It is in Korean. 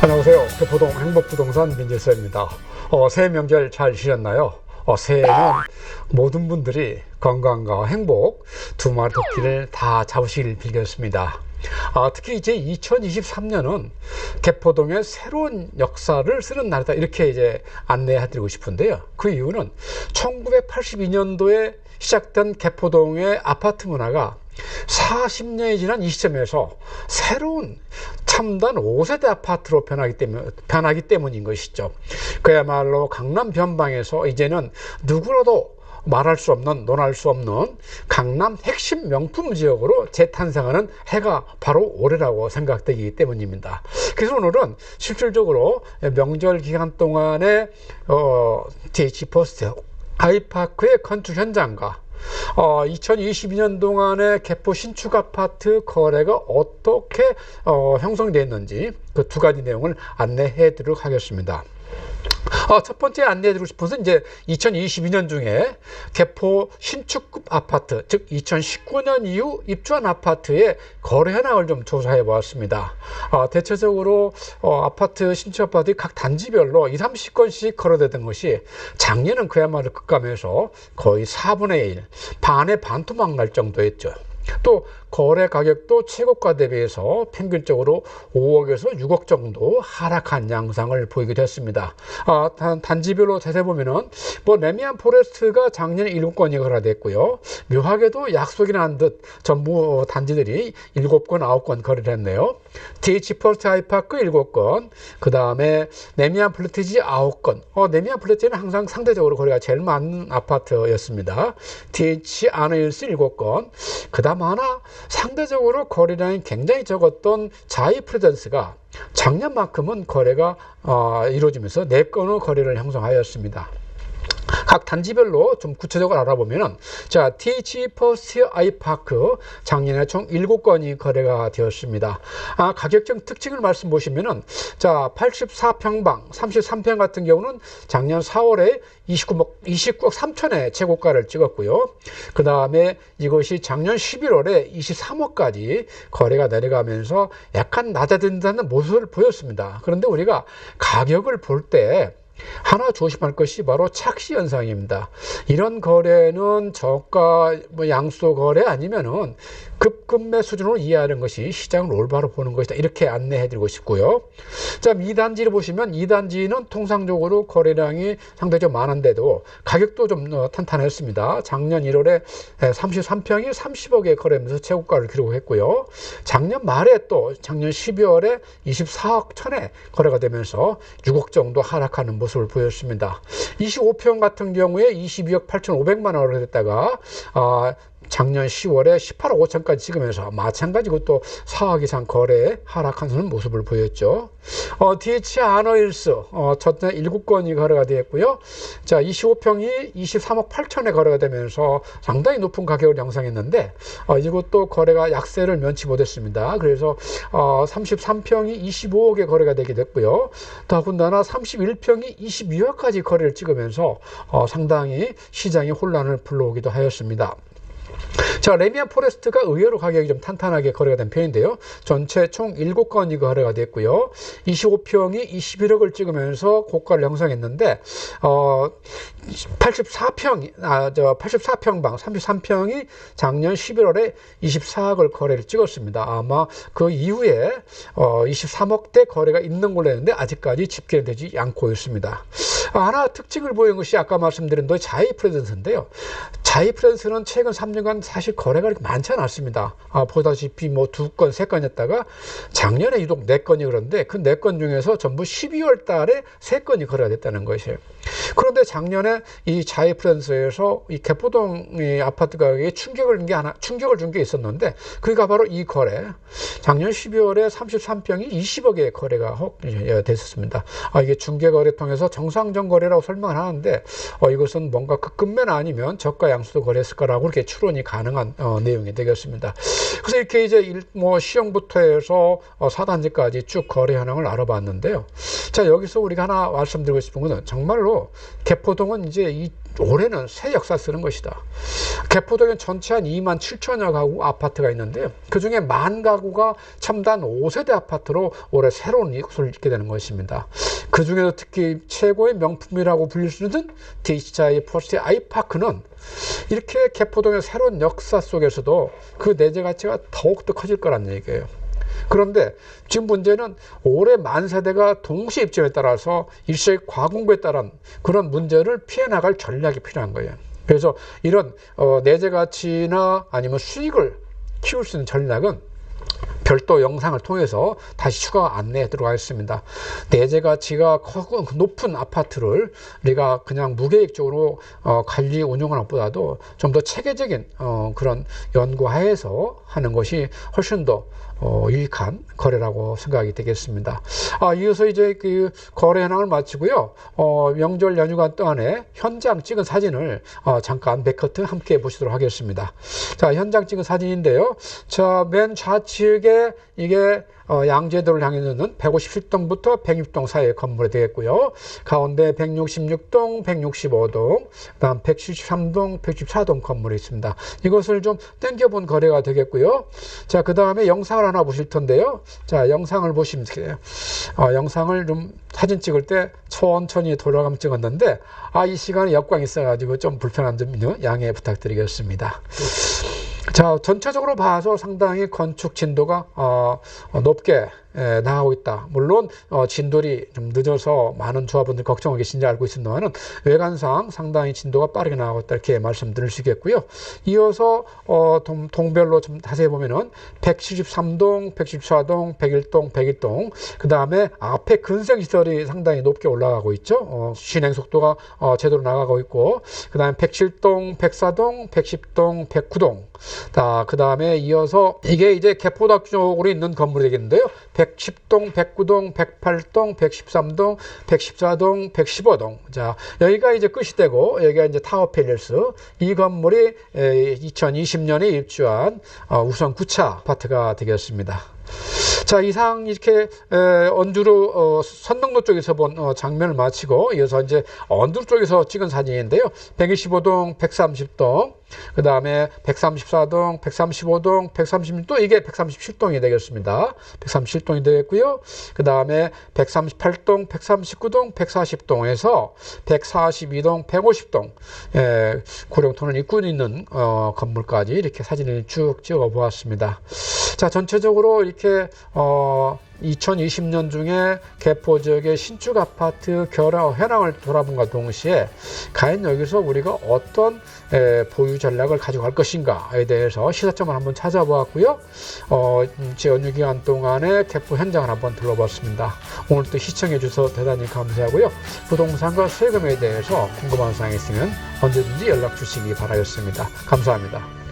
안녕하세요. 교포동 행복부동산 민지서입니다. 새해 명절 잘 지냈나요? 새해에는 모든 분들이 건강과 행복 두 마리 토끼를 다 잡으시길 빌겠습니다. 특히 이제 2023년은 개포동의 새로운 역사를 쓰는 날이다, 이렇게 이제 안내해드리고 싶은데요. 그 이유는 1982년도에 시작된 개포동의 아파트 문화가 40년이 지난 이 시점에서 새로운 첨단 5세대 아파트로 변하기 때문인 것이죠. 그야말로 강남 변방에서 이제는 누구라도 말할 수 없는, 논할 수 없는 강남 핵심 명품 지역으로 재탄생하는 해가 바로 올해라고 생각되기 때문입니다. 그래서 오늘은 실질적으로 명절 기간 동안에 DH퍼스트 아이파크의 건축 현장과 2022년 동안의 개포 신축 아파트 거래가 어떻게 형성됐는지 그 두 가지 내용을 안내해 드리도록 하겠습니다. 첫 번째 안내해드리고 싶은 것은 이제 2022년 중에 개포 신축급 아파트, 즉 2019년 이후 입주한 아파트의 거래 현황을 좀 조사해 보았습니다. 대체적으로 아파트 신축 아파트 각 단지별로 20, 30건씩 거래되던 것이 작년은 그야말로 급감해서 거의 4분의 1, 반의 반토막 날 정도였죠. 또 거래 가격도 최고가 대비해서 평균적으로 5억에서 6억 정도 하락한 양상을 보이게 됐습니다. 단지별로 자세히 보면은 레미안 포레스트가 작년에 7건이 거래됐고요. 묘하게도 약속이 난 듯 전부 단지들이 7건, 9건 거래를 했네요. DH 퍼스트 아이파크 7건, 그 다음에 레미안 플래티지 9건. 레미안 플래티지는 항상 상대적으로 거래가 제일 많은 아파트였습니다. DH 아너힐스 7건, 그 다음 하나 상대적으로 거래량이 굉장히 적었던 자이 프레젠스가 작년만큼은 거래가 이루어지면서 4건의 거래를 형성하였습니다. 각 단지별로 좀 구체적으로 알아보면은, 자, TH 퍼스트 아이파크 작년에 총 7건이 거래가 되었습니다. 가격적 특징을 말씀 보시면은, 자, 84평방, 33평 같은 경우는 작년 4월에 29억 3천에 최고가를 찍었고요. 그 다음에 이것이 작년 11월에 23억까지 거래가 내려가면서 약간 낮아진다는 모습을 보였습니다. 그런데 우리가 가격을 볼 때 하나 조심할 것이 바로 착시 현상입니다. 이런 거래는 저가 양수 거래 아니면은 급급매 수준으로 이해하는 것이 시장을 올바로 보는 것이다, 이렇게 안내해 드리고 싶고요. 자, 2단지를 보시면 2단지는 통상적으로 거래량이 상대적으로 많은데도 가격도 좀 탄탄했습니다. 작년 1월에 33평이 30억에 거래하면서 최고가를 기록했고요. 작년 말에 또 작년 12월에 24억 천에 거래가 되면서 6억 정도 하락하는 모습을 보였습니다. 25평 같은 경우에 22억 8,500만 원을 했다가 작년 10월에 18억 5천까지 찍으면서 마찬가지로 또 4억 이상 거래에 하락하는 모습을 보였죠. DH 아너힐스 첫날 7건이 거래가 되었고요. 자, 25평이 23억 8천에 거래가 되면서 상당히 높은 가격을 형성했는데 이것도 거래가 약세를 면치 못했습니다. 그래서 33평이 25억에 거래가 되게 됐고요. 더군다나 31평이 22억까지 거래를 찍으면서 상당히 시장의 혼란을 불러오기도 하였습니다. 자, 레미안 포레스트가 의외로 가격이 좀 탄탄하게 거래가 된 편인데요. 전체 총 7건이 거래가 됐고요. 25평이 21억을 찍으면서 고가를 형성했는데 84평방 33평이 작년 11월에 24억을 거래를 찍었습니다. 아마 그 이후에 23억대 거래가 있는 걸로 했는데 아직까지 집계는 되지 않고 있습니다. 하나 특징을 보이는 것이 아까 말씀드린 자이 프레젠스인데요. 자이 프레젠스는 최근 3년간 사실 거래가 그렇게 많지 않았습니다. 보다시피 2건, 3건이었다가 작년에 유독 4건이 그런데 그 4건 중에서 전부 12월 달에 3건이 거래가 됐다는 것이에요. 그런데 작년에 이 자이 프레젠스에서 이 개포동 아파트 가격에 충격을 준 게 있었는데 그게 바로 이 거래. 작년 12월에 33평이 20억에 거래가 됐었습니다. 이게 중개거래 통해서 정상적 거래라고 설명을 하는데 이것은 뭔가 급매는 아니면 저가 양수도 거래했을 거라고 이렇게 추론이 가능한 내용이 되겠습니다. 그래서 이렇게 이제 시형부터 해서 4단지까지 쭉 거래 현황을 알아봤는데요. 자, 여기서 우리가 하나 말씀드리고 싶은 것은 정말로 개포동은 이제 올해는 새 역사 쓰는 것이다. 개포동엔 전체 한 2만 7천여 가구 아파트가 있는데요. 그중에 10,000 가구가 첨단 5세대 아파트로 올해 새로운 이곳을 잇게 되는 것입니다. 그중에도 특히 최고의 명품이라고 불릴 수 있는 DHI 포스트 아이파크는 이렇게 개포동의 새로운 역사 속에서도 그 내재 가치가 더욱더 커질 거란 얘기예요. 그런데 지금 문제는 올해 10,000세대가 동시 입주에 따라서 일시의 과공부에 따른 그런 문제를 피해 나갈 전략이 필요한 거예요. 그래서 이런 내재 가치나 아니면 수익을 키울 수 있는 전략은 별도 영상을 통해서 다시 추가 안내해 들어가겠습니다. 내재 가치가 높은 아파트를 우리가 그냥 무계획적으로 관리 운영하는 것보다도 좀 더 체계적인 그런 연구하에서 하는 것이 훨씬 더 유익한 거래라고 생각이 되겠습니다. 이어서 이제 그 거래 현황을 마치고요. 명절 연휴간 동안에 현장 찍은 사진을 잠깐 몇 커트 함께 보시도록 하겠습니다. 자, 현장 찍은 사진인데요. 자, 맨 좌측에 이게 양재도를 향해 있는 157동부터 106동 사이의 건물이 되겠고요. 가운데 166동, 165동, 그다음 173동, 114동 건물이 있습니다. 이것을 좀 땡겨본 거래가 되겠고요. 자, 그 다음에 영상을 하나 보실 텐데요. 자, 영상을 보시면 돼요. 영상을 좀 사진 찍을 때 천천히 돌아가면 찍었는데, 이 시간에 역광이 있어가지고 좀 불편한 점 양해 부탁드리겠습니다. 자, 전체적으로 봐서 상당히 건축 진도가 높게 나가고 있다. 물론 진돌이 좀 늦어서 많은 조합원들 걱정하고 계신지 알고 있습니다만 외관상 상당히 진도가 빠르게 나가고 있다, 이렇게 말씀드릴 수 있겠고요. 이어서 동별로 좀 자세히 보면은 173동, 114동, 101동, 102동, 그 다음에 앞에 근생시설이 상당히 높게 올라가고 있죠. 진행 속도가 제대로 나가고 있고, 그 다음에 107동, 104동, 110동, 109동. 그 다음에 이어서 이게 이제 개포닥 쪽으로 있는 건물이 되겠는데요. 110동, 109동, 108동, 113동, 114동, 115동. 자, 여기가 이제 끝이 되고, 여기가 이제 타워 팰리스. 이 건물이 2020년에 입주한 우선 9차 아파트가 되겠습니다. 자, 이상 이렇게 언주루 선릉로 쪽에서 본 장면을 마치고 이어서 이제 언주루 쪽에서 찍은 사진인데요. 125동, 130동, 그 다음에 134동, 135동, 136동, 이게 137동이 되겠습니다. 137동이 되겠고요. 그 다음에 138동, 139동, 140동에서 142동, 150동, 구룡터널 입구에 있는 건물까지 이렇게 사진을 쭉 찍어 보았습니다. 자, 전체적으로 이렇게 2020년 중에 개포 지역의 신축 아파트 현황을 돌아본과 동시에 과연 여기서 우리가 어떤 보유 전략을 가져갈 것인가에 대해서 시사점을 한번 찾아보았고요. 제 연휴 기간 동안에 개포 현장을 한번 둘러봤습니다. 오늘 또 시청해 주셔서 대단히 감사하고요. 부동산과 세금에 대해서 궁금한 사항이 있으면 언제든지 연락 주시기 바라겠습니다. 감사합니다.